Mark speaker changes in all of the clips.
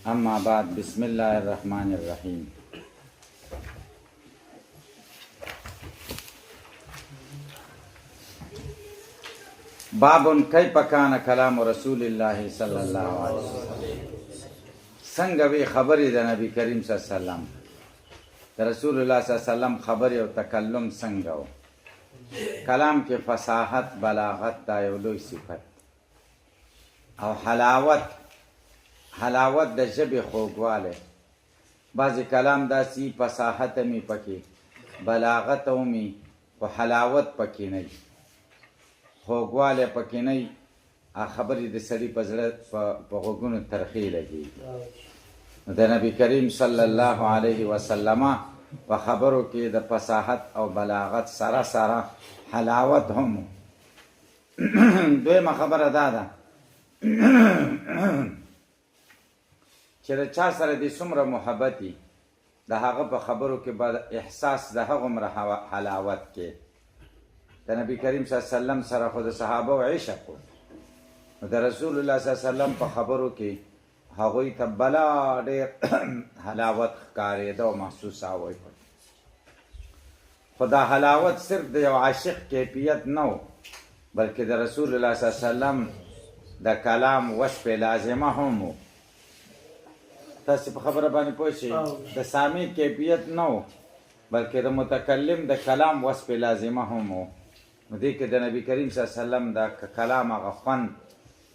Speaker 1: اما بعد بسم الله الرحمن الرحیم. باب کیف کان کلام رسول الله صلی الله علیه وسلم. څنګه وی خبرې د نبی کریم صلی الله علیه وسلم، د رسول الله صلی الله علیه وسلم خبرې او تکلم څنګه و. کلام کې فصاحت، بلاغت دا یو لوی صفت او حلاوت د ژبې خوږوالی. بعضې کلام داسې فصاحت مې پکې، بلاغت مې خو حلاوت پکې نه وي، خوږوالی پکې نه وي. خبرې د سړي په زړه په غوږونو ترخې لګېږي. د نبي کریم صلی الله علیه وسلم په خبرو کې د فصاحت او بلاغت سره سره حلاوت هم. دویمه خبره دا ده چې د چا سره دې څومره محبت وي، د هغه په خبرو کې به احساس د هغومره حلاوت کې. د نبي کریم صلی الله علیه وسلم سره خو د صحابه و عشق و، د رسول الله صلی الله علیه وسلم په خبرو کې هغوی ته بلا ډېر حلاوت ښکارېده او محسوساوه. خو دا حلاوت صرف د یو عاشق کیفیت نه و، بلکې د رسول الله صلی الله علیه وسلم د کلام وصف لازمه هم و. تاسې په خبره باندې پوه شئ، د سامع کیفیت نه و، بلکې د متکلم د کلام وصف لازمه هم و. نو دې کې د نبی کریم صلی الله علیه وسلم د کلام هغه خوند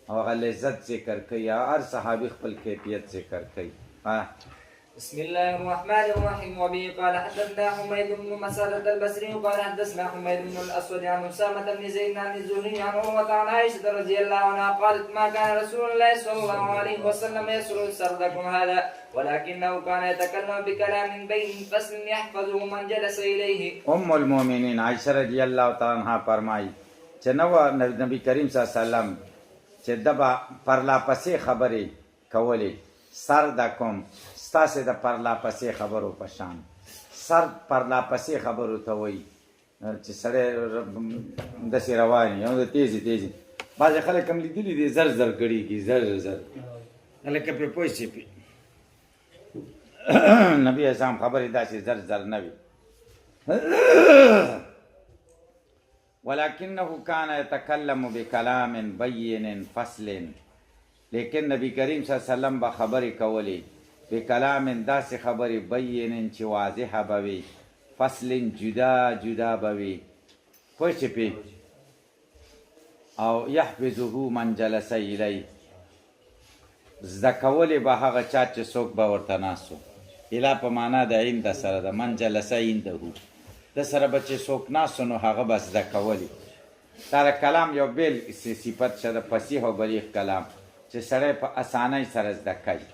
Speaker 1: او هغه لذت ذکر کوي، هر صحابي خپل کیفیت ذکر کوي.
Speaker 2: بسم الله الرحمن الرحيم. وبه قال حدثنا حميد بن مسعدة البصري قال حدثنا حميد بن الاسود عن اسامة بن زيد عن الزهري عن عروة عن عائشة رضي الله عنها قالت ما كان رسول الله صلى الله عليه وسلم يسرد سردكم هذا ولكنه كان يتكلم بكلام بين فصل يحفظه من جلس اليه.
Speaker 1: ام المؤمنین عائشہ رضی الله تعالی عنها فرمایي چې نو نبی کریم صلی الله علیه وسلم چې دبا پرلاپسې خبرې کولې، سردکم ستاسې د پرلاپسې خبرو په شان. سر پرلاپسې خبرو ته وایي چې سړی داسې روان وي او د تیزې تیزې. بعضې خلک هم لیدلي دي زر زر ګړېږي، زر زر لکه پرې پوه شي. نبي اسلام خبرې داسې زر زر نه وي. ولكنه كان يتكلم بكلام بين فصل، لیکن نبی کریم صلی الله علیه وسلم به خبرې کولې بکلام داسې خبرې بین چې واضحه به وي، فصل جدا جدا به وي، پوه شئ پې. او یحفظه من جلس الی، زده کولې به هغه چا چې څوک به ورته ناست و. اله په معنا د عند سره ده، من جلس عنده، د سره به چې څوک ناست نو هغه به زده کولې. دا د کلام یو بېل صفت شه د فصیح او بلیغ کلام چې سړی په اسانۍ سره زده کوي.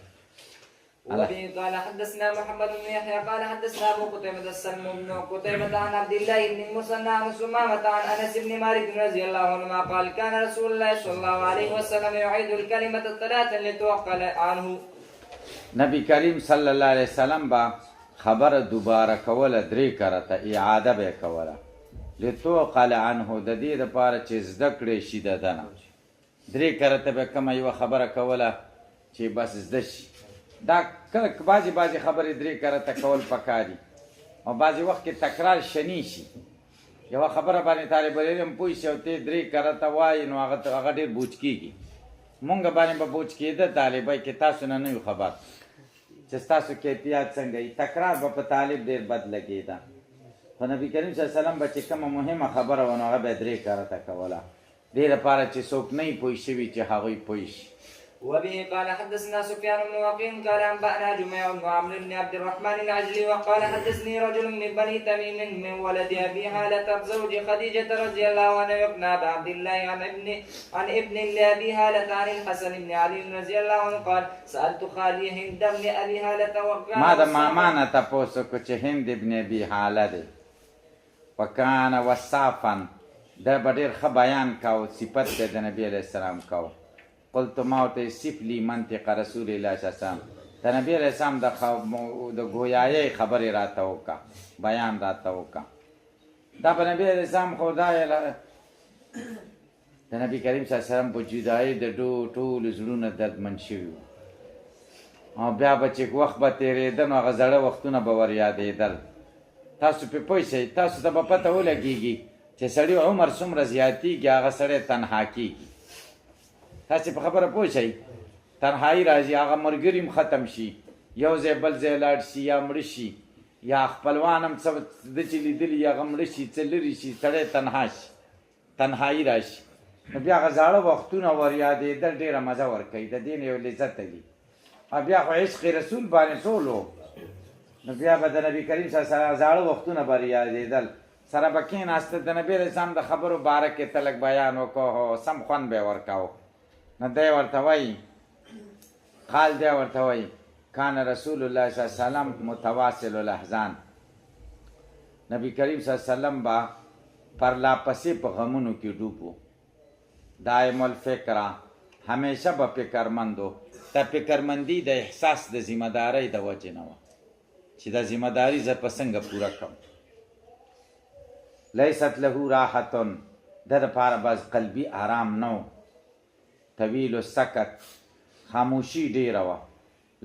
Speaker 2: وبه قال حدثنا محمد بن يحيى قال حدثنا ابو قتيبة السلم بن قتيبة عن عبد الله بن المثنى عن سمامة عن انس بن مالك رضي الله عنهما قال كان رسول الله صلى الله عليه وسلم يعيد الكلمة ثلاثا لتوقل عنه.
Speaker 1: نبی کریم صلی الله علیه وسلم با خبر دوباره کوله، درې کرته اعاده به کوله، لتوقل عنه، د دې دپاره چې زده کړې شي د ده نه. درې کرته به کومه یوه خبره کوله چې بس زده شي. دا کله بعضې خبرې درې کرته کول پکار دي او بعضې وخت کې تکرار شنی شي. یوه خبره باندې طالب العلم پوه شي او ته درې کرته وایي نو هغه ډېر بوج کېږي. مونږ باندې به بوج کېده طالبی کې تاسو نه یو خبر چې ستاسو کیفیت څنګه وي. تکرار به په طالب ډېر بد لګېده. خو نبي کریم صلی الله علیه وسلم به چې کومه مهمه خبره وه نو هغه به یې درې کرته کوله، دې لپاره چې څوک نه وي پوه شوي چې هغوی پوه شي.
Speaker 2: وبه قال حدثنا سفيان بن وقيل قال انبانا جميع بن عمرو بن عبد الرحمن العجلي وقال حدثني رجل من بني تميم من ولد ابي هالة زوج خديجة رضي الله عنها يقنى بعبد الله عن ابن لابي هالة عن الحسن بن علي رضي الله عنه قال سالت خالي هند بن ابي هالة وكان
Speaker 1: ما د ماما نه تپوسو کو چې هند ابن ابي هاله دی، وکان وصافا، دا به ډېر ښه بیان کو، صفت دی د نبي علیه السلام کو. قلت ما ورته صف لی منطق رسول الله صلی الله علیه وسلم، د نبي علیه السلام د ګویایۍ خبرې راته وکړه، بیان راته وکړه. دا په نبي علیه السلام خو دا د نبي کریم صلی الله علیه وسلم په جدایۍ د ټولو زړونه دردمن شوي وو. او بیا به چې وخت به تېرېده نو هغه زړه وختونه به ور یادېدل. تاسو پې پوه شئ، تاسو ته به پته ولګېږي چې سړي عمر څومره زیاتېږي هغه سړی تنها کېږي. تاسې په خبره پوه شئ، تنهایي راځي، هغه ملګري هم ختم شي، یو ځای بل ځای لاړ شي یا مړه شي، یا خپلوان هم څه ده چې لیدلي هغه مړه شي، څه لرې شي، سړی تنها شي، تنهایي راشي. نو بیا هغه زاړه وختونه ور یادېدل ډېره مزه ورکوي، د دې نه یو لذت وي. او بیا خو عشق رسول باندې ټول و، نو بیا به د نبي کریم صلی الله علیه وسلم زاړه وختونه به یادېدل. سره به کېناسته، د نبي علیه السلام د خبرو باره کې ته لږ بیان وکړو، سم خوند به یې ورکاو. نو دی ورته وایي، قال دی ورته وایي کان رسول الله صلی الله علیه وسلم متواصل الاحزان. نبی کریم صلی الله علیه وسلم با پرلاپسې په غمونو کې ډوب و، دائم الفکره، همیشه به فکرمند و. دا فکرمندي د احساس د ذمهدارۍ د وجې نه وه چې دا ذمهداري زه په څنګه پوره کړم. لیست له راحتن، د دپاره بس قلبي آرام نه و. طویل السکت، خاموشي ډېره وه.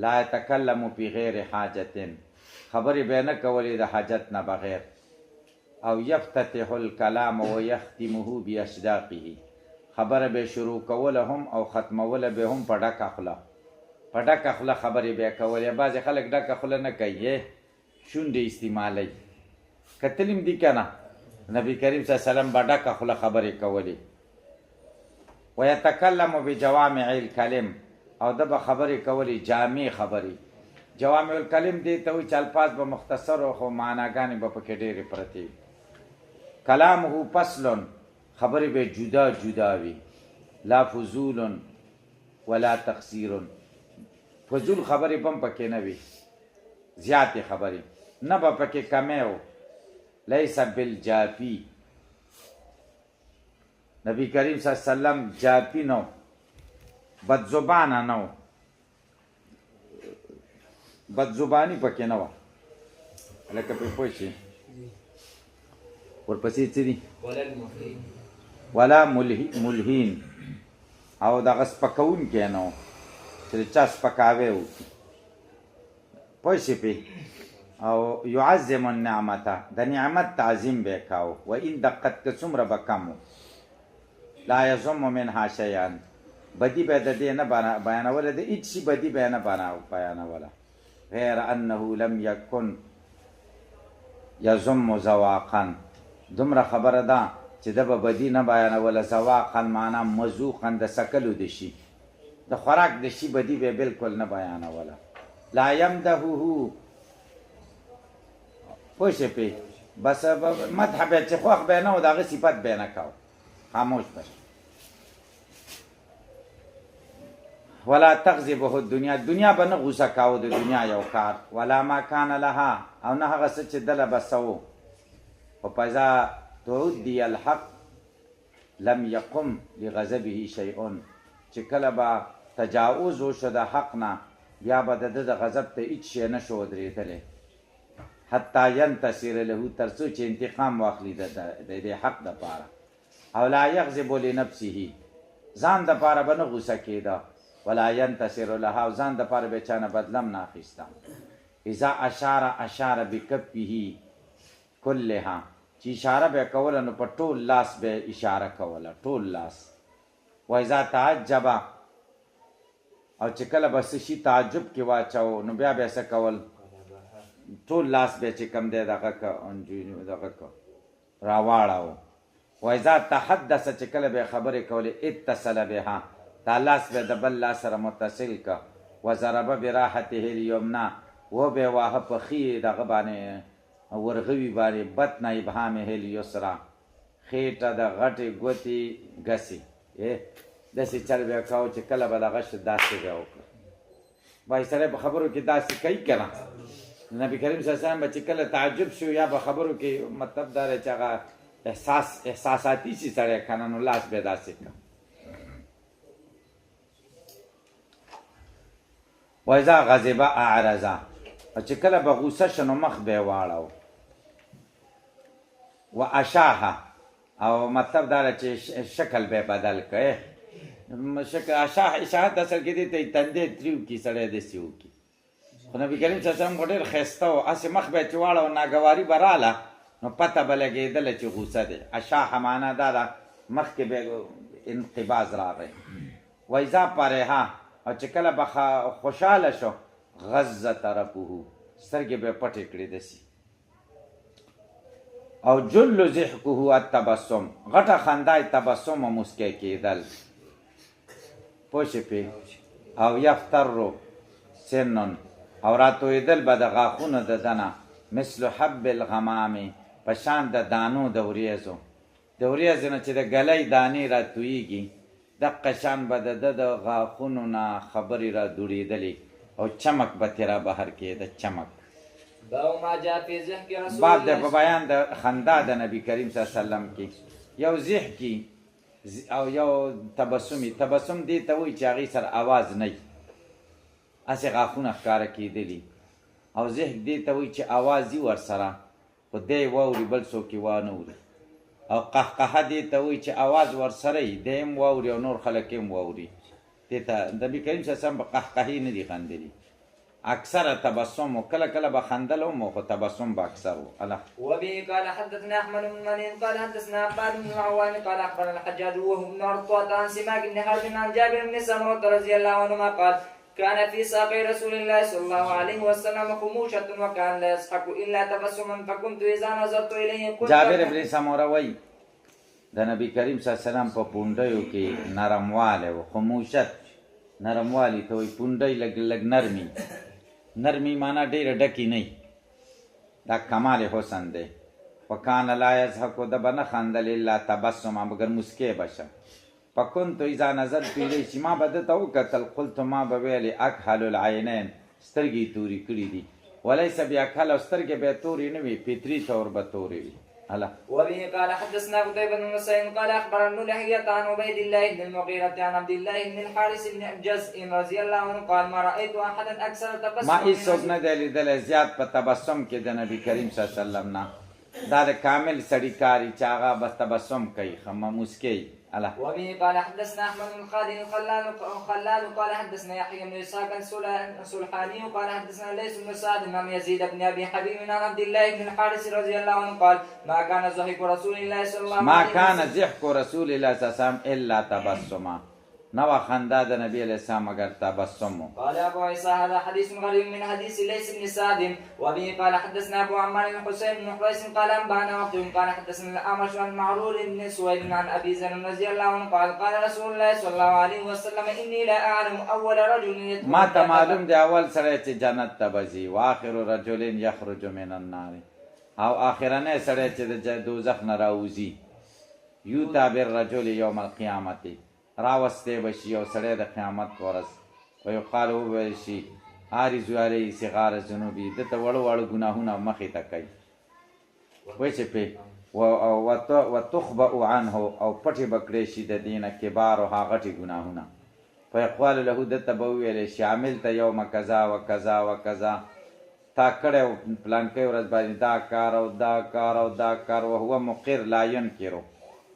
Speaker 1: لا یتکلم فی غیر حاجت، خبرې به یې نه کولې د حاجت نه بغیر. او یفتتح الکلام و یختمه باشداقه، خبره به شروع کوله هم او ختموله به هم په ډکه خوله، په ډکه خوله خبرې به یې کولې. بعضې خلک ډکه خوله نه کوي، شونډې استعمالوي. کتلیم دي که نه، نبي کریم صلی الله علیه وسلم به ډکه خوله خبرې کولې. ویتکلم بجوامع الکلم، او ده به خبرې کولې جامع خبرې. جوامع الکلم دې ته وایي چې الفاظ به مختصر و خو معناګانې به پکې ډېرې پرتې وي. کلامه فصل، خبرې به جدا جدا وي. لا فضول ولا تقصیر، فضول خبرې به هم پکې نه وي، زیاتې خبرې نه به پکې کمی و. لیس بالجافی، نبی کریم صلی الله علیه وسلم جافی نو، بدزبانه نو، بدزبانی پکې نه وه. لکه پې پوه شي ورپسې څه دي؟ ولا ملحین، او دغه سپکوونکی نه و چې د چا سپکاوی وکړي، پوه شي پې. او یعظم النعمته، د نعمت تعظیم به یې کاو. و این دقت که څومره به کم و. لا یضم منها شیئا، بدي به د دې نه بیانوله، د هېڅ شي بدي به یې نه بیانوله. غیر انه لم یکن یضم ذواقا، دومره خبره ده چې ده به بدي نه بیانوله. ذواقا معنا مذوقا، د څکلو د شي، د خوراک د شي بدي به یې بلکل نه بیانوله. لا یمدحه، پوه شې پې، بس مدح به چې خوښ به یې نه و، د هغه صفت به یې نه کوو، خاموش به. ولا تغضبه الدنیا، دنیا به نه غوسه کاوه د دنیا یو کار. ولا ما کان لها، او نه هغه څه چې دله به څه و. و فاذا تعدي الحق لم يقم لغضبه شیء، چې کله به تجاوز وشو د حق نه، بیا به د ده د غضب ته هېڅ شی نه شو ودرېدلی. حتی ینتصر له، تر څو چې انتقام واخلي د دې حق دپاره. او لا یغضب لنفسه، ځان دپاره به نه غوسه کېده. ولا ینتصر لها، او ځان دپاره به چا نه بدلم نه اخیسته. اذا اشار بکفه کلها، چې اشاره به یې کوله نو په ټول لاس به یې اشاره کوله، ټول لاس. و اذا تعجب، او چې کله به څه شي تعجب کې واچو نو بیا به یې څه کول، ټول لاس به چې کوم دی دغه که راواړو. و اذا تحدث، چې کله به یې خبرې کولې اتصل بها، دا لاس به د بل لاس سره متصل که. و ضربه براحته الیمنا، و به یې واهه په ښي دغه باندې ورغوي باندې، بطن ابهامه الیسرا، خېټه د غټې ګوتې ګسې، داسې چل به یې کوو چې کله به دغه شو داسې به یې وکړه. وایي سړی په خبرو کې داسې کوي که نه. نبي کریم صلی الله علیه وسلم به چې کله تعجب شو یا په خبرو کې، مطلب دا دی چې هغه احساساتي شي سړی که نه، نو لاس به یې داسې کړه. و اذا غضب اعرض، او چې کله به غوسه شو نو مخ به یې واړو. و اشاها، او مطلب دا دی چې شکل به یې بدل کړه. اشاعت اصل کې دی ته تندې تریو کي سړی داسې وکړي، خو نبي کریم صلی الله علیه وسلم ډېر ښایسته و، هسې مخ به یې چې واړه ناګواري به راله نو پته به لګېدله چې غوسه دی. اشاحه معنا دا ده مخکې به انقباض راغی. وایذا فرحه او چې کله به خوشحاله شو غض طرفه سترګې به یې پټې کړې داسې. او جل ضحکه التبسم غټه خندا یې تبسم او مسکی کېدل. پوه شې پې. او یفتر سنن او راتویدل به د غاښونو د دنه مثل حب الغمامې په شان د دانو د وریځو. د وریځو نه چې د ګلۍ دانې راتویږي دقه شان به د ده د غاښونو نه خبرې را دوړېدلې او چمک به ترې را بهر کېده. چمک باب دی په بیان د خندا د نبي کریم صلی الله علیه وسلم کې. یو ضحکي او یو تبسمي. تبسم دې ته وایي چې هغې سره اواز نه وي، هسې غاښونه ښکاره کېدلي. او ضحک دې ته وایي چې اواز وي ورسره خو دی واوري بل څوک یې وانه اوري. او قهقهه دې ته وایي چې اواز ورسره وي دی هم واوري او نور خلک هم واوري. دې ته نبي کریم صلی الله علیه وسلم په قهقهې نه دي خندلي، اکثر تبسم و کله کله به خندل هم خو تبسم به اکثر و. الله
Speaker 2: وبه قال حدثنا احمد بن منين قال حدثنا عباد بن عوان قال اخبرنا الحجاج وهو بن عطوة عن سماك بن حرب عن جابر بن سمرة رضي الله عنهما قال كان في ساقي رسول الله صلى الله عليه وسلم خموشة وكان لا يضحك الا تبسما فكنت اذا نظرت اليه قلت.
Speaker 1: جابر بن سمرة وایي د نبی کریم صلی الله علیه وسلم په پونډیو کې نرموالی و. خموشت نرموالی ته وایي. پونډی لږ لږ نرمي. نرمی معنا ډېره ډکې نه دا کمال حسن دی. وکان لا یضحک ده به نه خندل الا تبسما مګر مسکی به شه. فکنتو اذا نظرت الیه چې ما به ده ته وکتل قلت ما به ویلې اکحل العینین سترګې تورې کړي دي. ولیس باکحل او سترګې به یې تورې نه وي فطري طور به تورې وي.
Speaker 2: وبه قال حدثنا قتيبة بن سعيد قال اخبرنا لحية عن عبيد الله بن المغيرة عن عبد الله بن الحارث بن جزء رضي الله عنه قال ما رأيت احدا اكثر تبسما.
Speaker 1: ما هیڅوک نه دی لیدلی زیات په تبسم کې د نبي کریم صلی الله علیه وسلم نه. دا د کامل سړي کاري چې هغه بس تبسم کوي مسکی.
Speaker 2: وبه قال حدثنا احمد بن خالد الخلال قال حدثنا يحيى بن اسحاق السلحاني قال حدثنا ليس بن سعد عن يزيد بن ابي حبيب عن عبد الله بن الحارث رضي الله عنه قال ما كان ضحك رسول الله صلى الله عليه وسلم
Speaker 1: ما كان ضحك رسول الله صلى الله عليه وسلم الا تبسما. نو خندا د نبی علیہ السلام اگر تبسم.
Speaker 2: قال ابو عيسى هذا حديث غريب من حديث ليس بن سعد. وبه قال حدثنا ابو عمار الحسين بن حريث قال انبانا وقت قال حدثنا الاعمش عن معرور بن سويد عن ابي ذر رضي الله عنه قال قال رسول الله صلى الله عليه وسلم اني لا اعلم اول رجل
Speaker 1: ما ته معلوم دی اول سره چې جنت ته بځي واخر رجل يخرج من النار او اخرنه سره چې د دوزخ نه راوځي. یوتا بالرجل یوم القیامت راوسته بشي یو سړی د قیامت په ورځ ویقال وویل شي عارض علیه صغار ذنوبي ده ته وړو وړو ګناهونه مخې ته کوي. وایي چې پې وتخبأ عنه او پټې به کړی شي د دې نه کبارها غټې ګناهونه. فیقال له ده ته به وویلی شي عملته یوم کذا و کذا و کذا تا کړی پلانکۍ ورځ باندې دا کار او دا کار او دا کار وهو مقر لا ینکرو.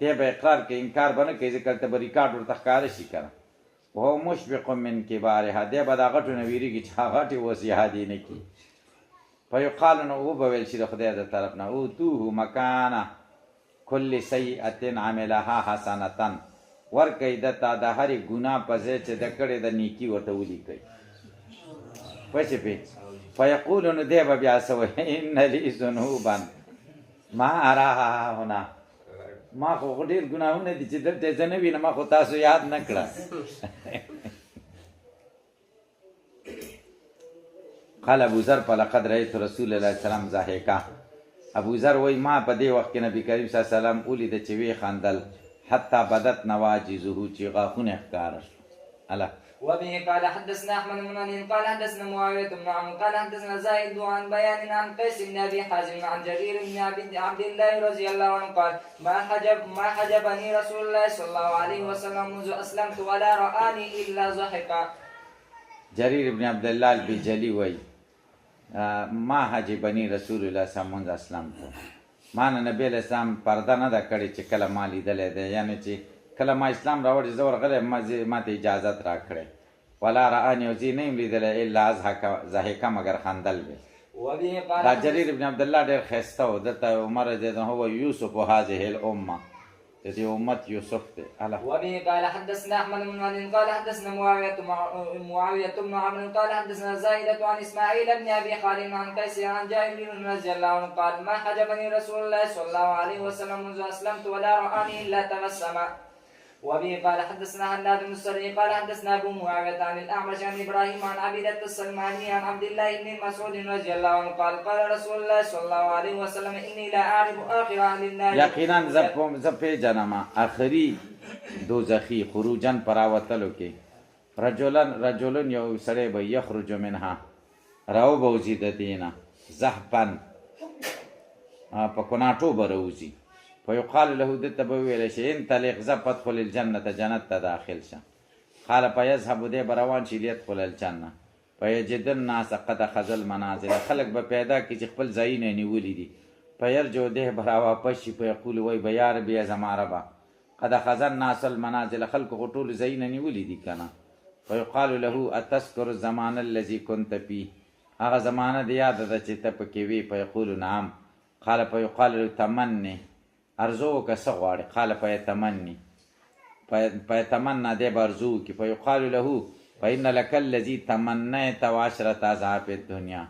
Speaker 1: دی به اقرار کې انکار به نه کوي ځکه هلته به ریکارډ ورته ښکاره شي که نه. وهو مشفق من کبارها دی به دا غټو نه ویرېږي چې هغه غټې اوس یادې نه کړي. فیقال نو وبه ویل شي د خدای د طرف نه اوتوه مکانه کل سیئة عملها حسنة ورکوي ده ته د هرې ګناه په ځای چې د کړې د نیکي ورته ولیکئ. پوه شې پې. فیقول نو دی به بیا څه وایي ان لي ذنوبا ما اراها هنا. ما خو ډېر ګناهونه دي چې دلته زه نه وینم ما خو تاسو یاد نه کړه. قال ابو ذر فلقد رأيت رسول الله صلی الله علیه وسلم ضحکا. ابو ذر وایي ما په دې وخت کې نبي کریم صلی الله علیه وسلم ولیده چې ویې خندل حتی بدت نواجذه چې غاښونه ښکاره شو.
Speaker 2: وبه قال حدثنا احمد بن منين قال حدثنا معاويه بن عمرو قال حدثنا زايد عن بيان عن قيس بن ابي حازم عن جرير بن عبد الله رضي الله عنه قال ما حجبني رسول الله صلى الله عليه وسلم منذ اسلمت ولا رآني الا ضحكا.
Speaker 1: جرير بن عبد الله البجلي وای ما حجبني رسول الله صلی الله علیه وسلم ما نه نبی اسلام پرده نه ده کړې چې کله ما لیدلی دی یعنی چې کله ما اسلام راوړی زه ورغلی ما ته اجازت راکړی ولا رآني او زی نیم لیدلی الا ضحکه مگر خندل به.
Speaker 2: وبه قال
Speaker 1: دا جریر ابن عبدالله ډېر ښایسته و، دلته عمر رضی الله عنه هو یوسف هذه الامه، د دې امت یوسف دی.
Speaker 2: وبه قال حدثنا احمد بن علي قال حدثنا معاويه بن عمرو قال حدثنا زائدة عن اسماعيل بن ابي خالد عن قيس عن جابر رضي الله عنه قال ما حجبني رسول الله صلى الله عليه وسلم منذ اسلمت ولا رآني الا تبسم. وبه قال حدثنا حناد بن السري قال حدثنا ابو معاويه عن الاعمش عن ابراهيم عن عبيدة السلماني عن عبد الله بن مسعود رضي الله عنه قال قال رسول الله صلى الله عليه وسلم اني لا اعرف اخر اهل النار.
Speaker 1: یقینا زه پیژنم آخري دوزخي خروجن پراوتلو کې رجلن یو سړی به یخرج منها راو بوزي د دینه زحفن په کناټو به راوځي، فیقال له دته به ویلی شي انطلق ځه فادخل الجنة جنت ته داخل شه. قال فیذهب دی به روان شي لیدخل الجنه فیجد الناس قد اخذ المنازل، خلک به پیدا کړي چې خپل ځایونه نیولي دي. فیرجع دی به راواپس شي فیقول وی به یا رب یا زما ربه قد اخذ الناس المنازل، خلکو خو ټول ځایونه نیولي دي که نه. فیقال له اتذکر الزمان الذي كنت فيه، هغه زمانه د یاده ده چې ته پکې وې؟ فیقول نعم. قال فیقال له تمنی، ارزو که څه غواړې؟ قال فیتمنى دی به ارزو وکړي. فیقال له فإن لك الذي تمنیت وعشرة اضعاف الدنیا،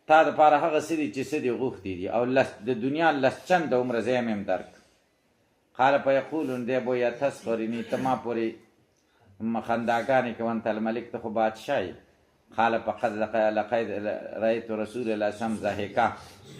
Speaker 1: تا دپاره هغه څه دي چې څه دي غوښتي دي او د دنیا لس چنده عمره زه یم هم درک. قال فیقولون دی به یتسخرني، ته ما پورې خنداګانې کوه، انت الملک، ته خو بادشاه یې. قال فقد لقد رأيت رسول الله صلی الله علیه وسلم ضحکا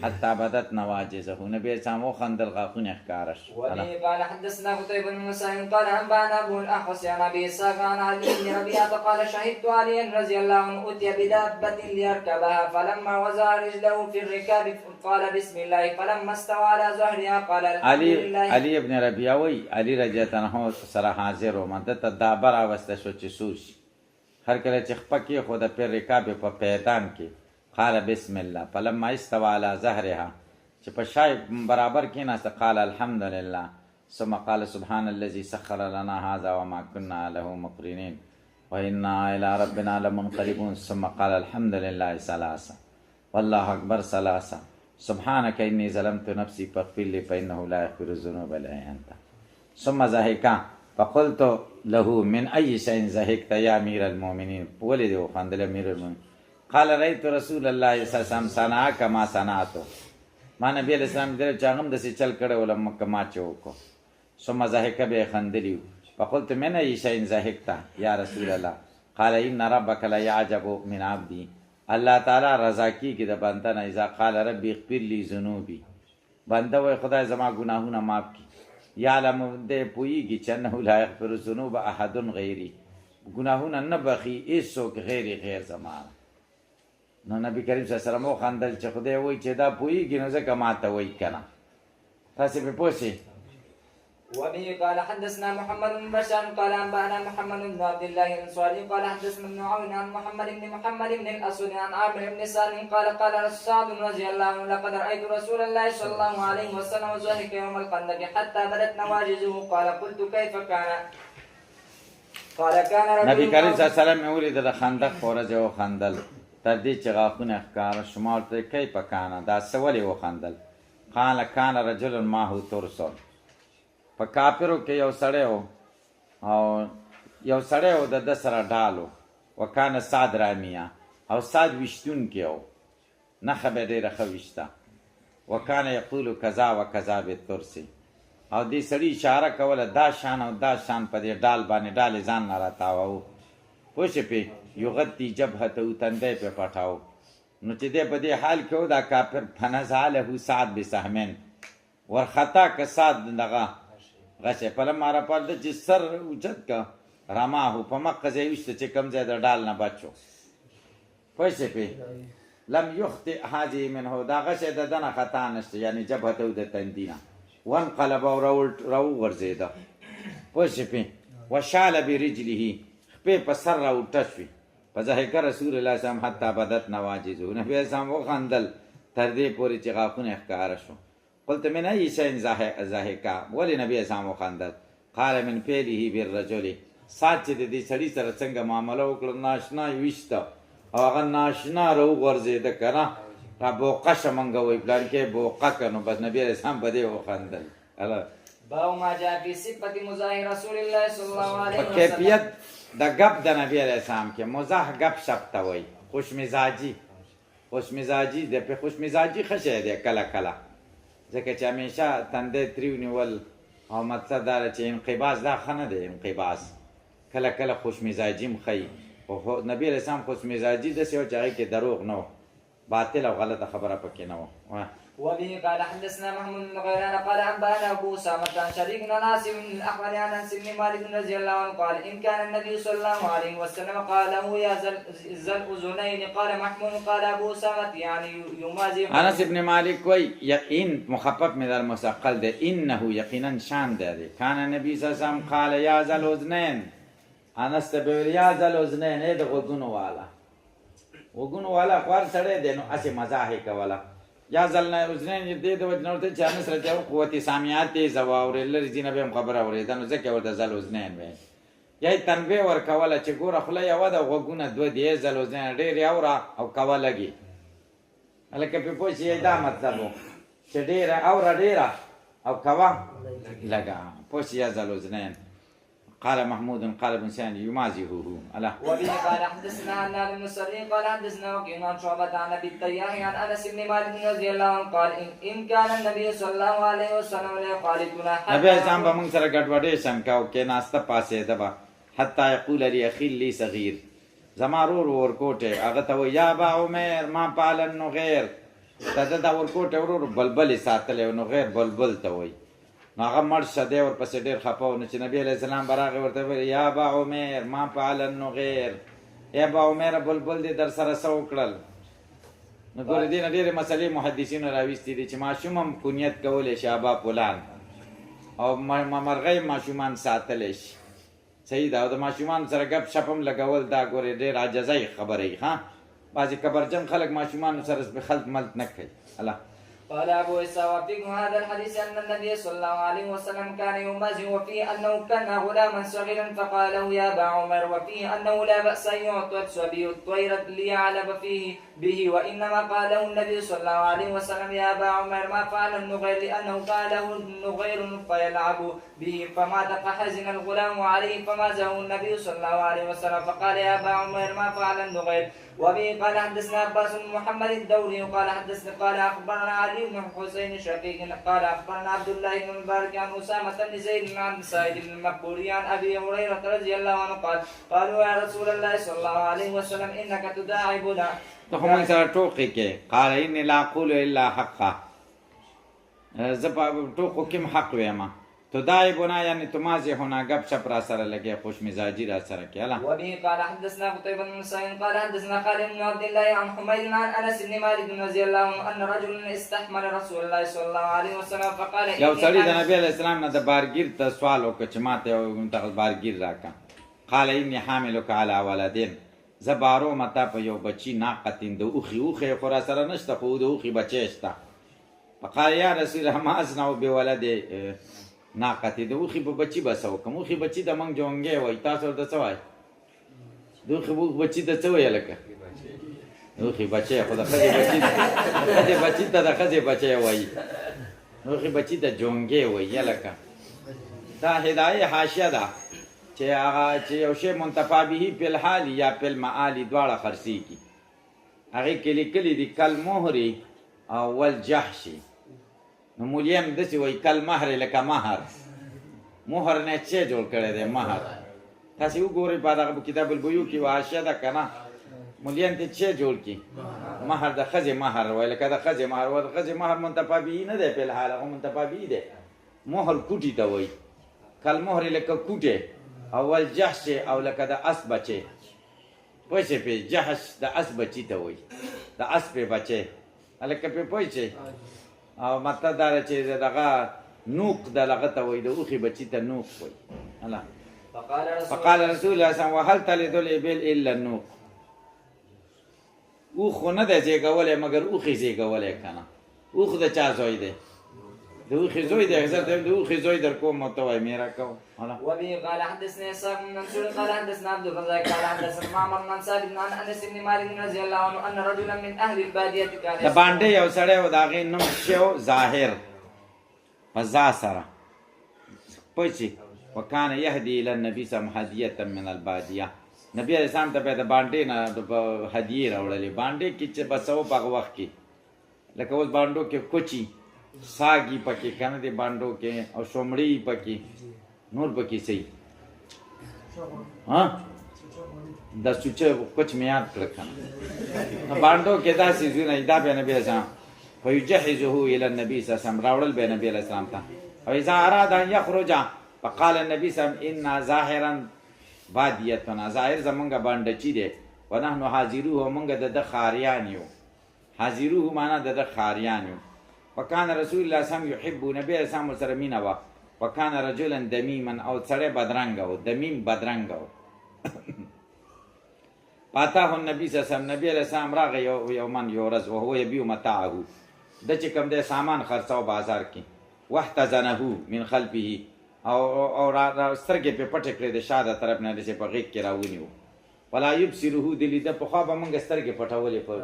Speaker 1: حتی بدت نواجزه، نبی اسلام وخندل غاښونه ښکاره شو.
Speaker 2: وبه قال حدثنا قتيبة بن مسعود قال انبانا ابو الاحوص عن ابي اسحاق عن علي بن ربيعه قال شهدت عليا رضي الله عنه اتي بدابه ليركبها فلما وضع رجله في الركاب قال بسم الله فلما استوى على ظهرها قال الحمد لله.
Speaker 1: علي ابن ربيعه وی علي رضی الله عنه سره حاضر و، من ته دابه راوسته شو چې سور شي. هر کله چې خپه کېښوده پر رکاب په پیدان کې قال بسم الله فلما استوى على ظهرها، چې په شای برابر کېناسته قال الحمد لله ثم قال سبحان الذي سخر لنا هذا وما كنا له مقرنين وإنا إلى ربنا لمنقلبون ثم قال الحمد لله ثلاثة والله أكبر ثلاثة سبحانك إني ظلمت نفسي فاغفر لي فإنه لا يغفر الذنوب إلا أنت. ثم ضحك فقلت له من أي شيء ضحكت يا أمير المؤمنين؟ ولد وخندل أمير المؤمنين. قال رأيت رسول الله صلى الله عليه وسلم صنع كما صنعته، ما نبی علیہ السلام دې چې هغه هم داسې چل کړی و لکه ما چې وکړو. ثم ضحک به یې خندلي فقلت من أي شيء ضحكت یا رسول الله؟ قال إن ربك ليعجب من عبدي، الله تعالی رضا کېږي د بنده نه اذا قال ربي اغفر لي ذنوبي، بنده وایي خدای زما ګناهونه معاف کړي. یعلم دی پوهېږي چې انه لا یغفر الذنوب احد غیري، ګناهونه نه بخي هېڅوک غیر زما. نو نبی کریم صلی الله علیه وسلم وخندل چې خدای وایي چې دا پوهېږي نو ځکه ماته وایي که نه، تاسې پرې پوه شئ.
Speaker 2: وبه قال حدثنا محمد بن بشار قال انبانا محمد بن عبد الله الانصاري قال حدثنا ابن عون عن محمد بن الاسود عن عامر بن سالم قال قال سعد رضي الله عنه لقد رايت رسول الله صلى الله عليه وسلم ضحك يوم الخندق حتى بدت نواجذه قال قلت كيف كان؟ قال كان رجل
Speaker 1: نبی کریم صلی الله علیه وسلم مې ولید د خندق په ورځ یې وخندل تر دې چې غاښونه ښکاره شو. ما ورته کیف کانه، دا څه ولې وخندل؟ قال کان رجل معه ترس، په کافرو کې یو سړی و او یو سړی و د ده سره ډال و، وکانه سعد رامیه او سعد ویشتونکی و، نښه به یې ډېره ښه ویشته. وکانه یقول کذا و کذا بالترس، او دې سړي اشاره کوله دا شان او دا شان په دې ډال باندې، ډال یې ځان نه راتاوه پوه شې پې، یغطي جبهته، تندی پې پټاو. نو چې دی په دې حال کې و دا کافر فنزع له سعد بسهمن، ورخطا که سعد دغه غشی فلما رفعه چې سر اوچت که رماهو په مقه ځای ویشته چې کوم ځای د ډال نه بچ و پوه شې پې. لم یخطئ هذه منه، دا غشی د ده نه خطا نشته، یعنې جبهته د تندي نه. وانقلب او راوغورځېده پوه شې پې. وشال برجله، خپې په سر راوټه شوې. فضحک رسول الله صلی الله علیه وسلم حتی بدت نواجذه، نبی اسلام وخندل تر دې پورې چې غاښونه ښکاره شو. قلت من أي شيء ضحك؟ ولې نبی اسلام وخندل؟ قال من فعله بالرجل سات چې د دې سړي سره څنګه معامله وکړه ناشنا یې ویشته او هغه ناشنا راوغورځېده که نه را بوقه شه مونږ وایي پلانکې بوقه که نو بس نبي علیه السلام په دې وخندل
Speaker 2: باب ما جاء في صفة مزاح رسول الله صلی الله علیه
Speaker 1: په
Speaker 2: وسلم.
Speaker 1: کیفیت د ګپ د نبي علیه السلام کې مزاح ګپ شپ ته وایي خوش مزاجي د په خوش مزاجي ښه شی دی کله کله ځکه چې همیشه تندی تریو نیول او مطلب دا چې انقباض دا ښه نه دی انقباض کله کله خوش مزاجي هم ښیي خو نبي علیه السلام خوش مزاجي داسې و چې هغې کې دروغ نه و باطل او غلطه خبره پکې نه وه.
Speaker 2: وبه قال حدثنا محمود بن غيلان قال انبانا ابو اسامه عن شريك بن ناصر بن الاحول عن انس بن مالك رضي الله عنه قال ان كان النبي صلى الله عليه وسلم قال له يا ذا الاذنين قال محمود قال ابو اسامه يعني يمازح.
Speaker 1: انس ابن مالک وی یقین مخفف من المثقل ده انه یقینا شان ده کان نبی صلی الله علیه وسلم قال یا ذا الاذنين انس ته ویل یا ذا الاذنين د غوګونو والا خوار سړی دی نو اسې مزاح یې کوله یا ځل اذنین دې د وجه نه ورته چې انس رضی الله قوت سامعات تیز او اورېدل رځي نه به هم خبره اورېده نو ځکه ورته ځل اذنین وی یا یې تنبیه ورکوله چې ګوره خوله یوه ده غوږونه دوه دي ځل اذنین ډېر یې اوره او کوه لږې هلکه پرې پوه شي دا مطلب و چې ډېره اوره ډېره او کوه لږه پوه شي یا ځل اذنین قال محمود قال ابن سعد يمازحه الله.
Speaker 2: وبه قال حدثنا عناد بن السري قال حدثنا وكيع عن شعبة عن ابي التياح عن انس بن مالك رضي الله عنه قال ان كان النبي صلى الله عليه وسلم ليخالفنا
Speaker 1: نبی اسلام به موږ سره ګډوډېشن کوو کېناسته پاسېده به حتی یقول لي اخي لي صغیر زما ورور ورکوټې هغه ته وایي یا ابا عمر ما پالن نو غیر ته د دا ورکوټې ورور بلبل یې ساتلی نو غیر بلبل ته وایي نو هغه مړ شه دی ورپسې ډېر خفه و نو چې نبي علیه السلام به راغی ورته ویل یا ابا عمر ما فعل النغیر ای ابا عمر بلبل دې در سره څه وکړل نو ګورې دې نه ډېرې مسلې محدثینو راویستي دي چې ماشوم هم کنیت کولی شي ابا فلان او مرغۍ ماشومان ساتلی شي صحیح ده او د ماشومانو سره ګپ شپ هم لګول دا ګورې ډېر عاجزۍ خبره یي ښه بعضې کبرجن خلک ماشومانو سره خلط ملط نه کوي الله.
Speaker 2: قال ابو اسحاق في هذا الحديث ان النبي صلى الله عليه وسلم كان يمازح وفيه انه كان غلاما صغيرا فقال له يا ابا عمر وفيه انه لا باس ان يعطى الصبي الطير ليعلب فيه به وانما قاله النبي صلى الله عليه وسلم يا ابا عمر ما فعل النغير لانه قاله النغير فيلعب به فمات فحزن الغلام عليه فمازحه النبي صلى الله عليه وسلم فقال يا ابا عمر ما فعل النغير. وبه قال حدثنا عباس بن محمد الدوري قال حدثنا قال اخبرنا علي بن حسين شقيق قال اخبرنا عبد الله بن مبارك عن اسامه بن زيد عن سعيد بن المقبوري عن ابي هريره رضي الله عنه قال قالوا يا رسول الله صلى الله عليه وسلم انك تداعبنا.
Speaker 1: ته خو موږ سره ټوکې کې قال اني لا اقول الا حقا زه په ټوکو کې هم حق وایم تداعبنا یعنی تمازحنا گپ شپ را سره لګي خوش مزاجي را سره کې الله.
Speaker 2: وبه قال حدثنا قتيبة بن سعيد قال حدثنا خالد بن عبد الله عن حميد عن انس بن مالك رضي الله عنه ان رجلا استحمل رسول الله صلى الله عليه وسلم فقال
Speaker 1: یو سړي د نبی علیه السلام نه د بارګیر ته سوال وکړ چې ماته یو منتقل بارګیر راکړه قال اني حاملك على ولدين زه بارومه تا په یو بچي ناقتین د اوښې خو را سره نشته خو د اوښې بچی شته فقال یا رسول الله ما اصنع بولد ناقتې د اوښې په بچي به څه وکړم اوښې بچي ته موږ جونګی وایي تاسو ورته څه وایي د اوښې بچي ته څه وایي هلکه اوښې بچی خو د ښځې بچي ته د ښځې بچی وایي اوښې بچي ته جونګی وایي هلکه دا هدایه حاشیه ده چې هغه چې یو شی منتفع به فی الحال یا فی المعال دواړه خرڅېږي هغې کې لیکلي دي کالمهرې او والجحشي نو مولي هم داسې وایي کالمهر لکه مهر مهر نه چی جوړ کړی دی مهر تاسې وګورئ په دغه کتاب البیوع کې حاشیه ده که نه مولیان ته چی جوړ کړي مهر د ښځې مهر وایي لکه د ښځې مهر وایي د ښځې مهر منتفع به نه دی فی الحال هغه منتفع به دی مهر کوټي ته وایي کالمهر لکه کوټې اول جحش او لکه د اس بچی پوه شئ پې جحش د اس بچي ته وایي د اس پې بچی هلکه پې پوه شئ او مطلب دا ده چې دغه نوق د هغه ته وایي د اوښې بچي ته نوق وایي الله. فقال رسول الله صلی وهل تلد الابل الا النوق اوښ خو نه دی زیږولی مګر اوښې زیږولی که نه اوښ د چا زوی دی د اوښې زوی دی حضرت د اوښې زوی در کوم ورته وایي میرا کو
Speaker 2: وبه قال حدثنا اسحاق بن منصور قال حدثنا عبد الرزاق قال حدثنا معمر بن ثابت عن انس بن مالك رضي الله عنه ان رجلا من اهل الباديه كان
Speaker 1: د باندې یو سړی و د هغې نوم شو ظاهر په ځا سره پوه وکان یهدي الى النبي صلی الله علیه وسلم هدیه من البادیه نبی علیه السلام ته به د باندې نه هدیې راوړلې باندې کې چې بسو په هغه وخت کې لکه اوس باندو کې کوچي ساګي پکې کنه دې باندو کې او شومړی پکې نور پکې صحیح ها د سوچه کوچ میاد کړ کنه باندو کې دا سيزونه دا به نبی اسلام فيجهزه الى النبي صلی الله علیه وسلم راوړل به نبی علیه السلام ته او اذا اراد ان يخرج فقال النبي صلی الله علیه وسلم ان ظاهرا بادیتنا ظاهر زمونږ باندې چی دی ونحن حاضروه مونږ د خاریان یو حاضروه معنا د خاریان یو وکان رسول الله صلی الله علیه وسلم يحب نبی اسلام سره مینا وا وکان رجلا دمیما او سړی بدرنګ او دمیم بدرنګ او پاتاه النبي صلی الله علیه وسلم نبی علیہ السلام راغ یومن یورز او هو یبیو متاعه د چې کوم د سامان خرڅاو بازار کې واحتزنه من خلفه او سترګې په پټه کړې د شاده طرف نه دسې په غیږ کې راونیو ولا یبصره د لیده په خوا به مونږ سترګې پټولې په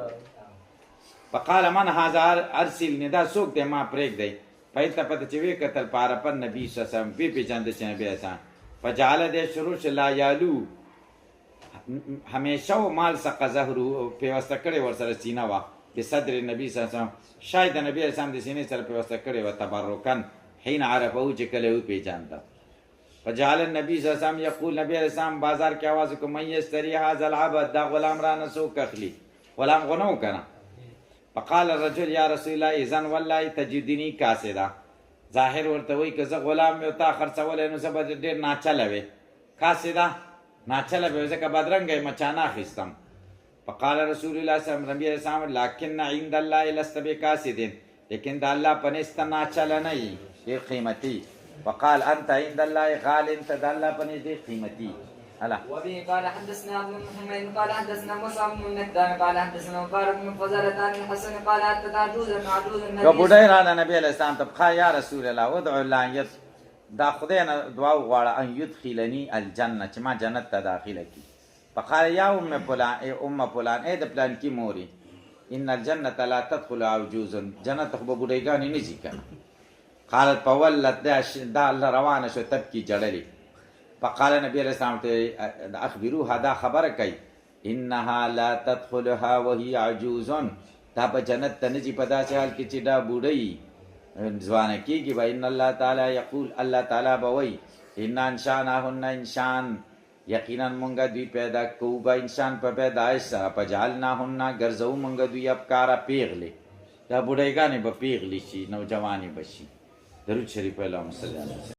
Speaker 1: فقال من هذا ارسل ندا څوک دی ما پرېږدی فایته پته چې وی کتل پاره پر نبی صلی الله علیه وسلم پیژاند چې نبی اسان فجعل د شروع لا یالو همیشه و مال سقه ظهره پیوسته کړې ورسره سینه وه په صدر نبی صلی الله علیه وسلم شاید نبی اسلام د سینې سره پیوسته کړې وه تبرکن حين عرفه چې کله و پیژانده فجعل النبي صلی الله علیه وسلم یقول نبی علیہ السلام بازار کې आवाज وکړ من یشتری هذا العبد دا غلام را نسو کخلی غلام غنو کنه فقال الرجل یا رسول الله اذن والله تجدنی کاسدا ظاهر ورته وای که زه غلام یو تا خرڅولې نو سبا ډیر ناچله وي کاسدا ناچله به ځکه بدرنګ مچانا خستم فقال رسول الله صلی الله علیه وسلم لكن عند الله لست بکاسد لیکن د الله پنست ناچله نه ډیر قیمتي وقال انت عند الله غال انت د الله پنځ ډیر قیمتي هلا
Speaker 2: وبه قال حدثنا ابن محمد قال حدثنا مصعب بن مكدان قال حدثنا مبارك بن فضالة عن الحسن قال اتت عجوز النبي
Speaker 1: یو بډای رااله نبی علیہ السلام ته خا یا رسول الله ادعو الله ان دا خدای نه دعا وغواړه ان يدخلني الجنه چې ما جنت ته داخله کی فقال یا ام فلان اې د پلان کی موري ان الجنه لا تدخل عجوز جنت خو بډایګانی نه ځي کنه قالت فولت دا الله روانه شو تبکی جړلې فقال نبی علیہ السلام ته اخبروها دا خبره کوي انها لا تدخلها وهي عجوز دا په جنت ته نه ځي په داسې حال کې چې دا بوډۍ ځوانه کېږي به ان الله تعالی یقول الله تعالی به وایي ان انشانهن انشان یقینا مونږ دوی پیدا کوو به انسان په پیدایش سره په جعلناهن ګرځو مونږ دوی ابکاره پیغلې دا بوډۍ ګانې به پیغلې شي نوجوانې به شي درود شریف اللهم صل علی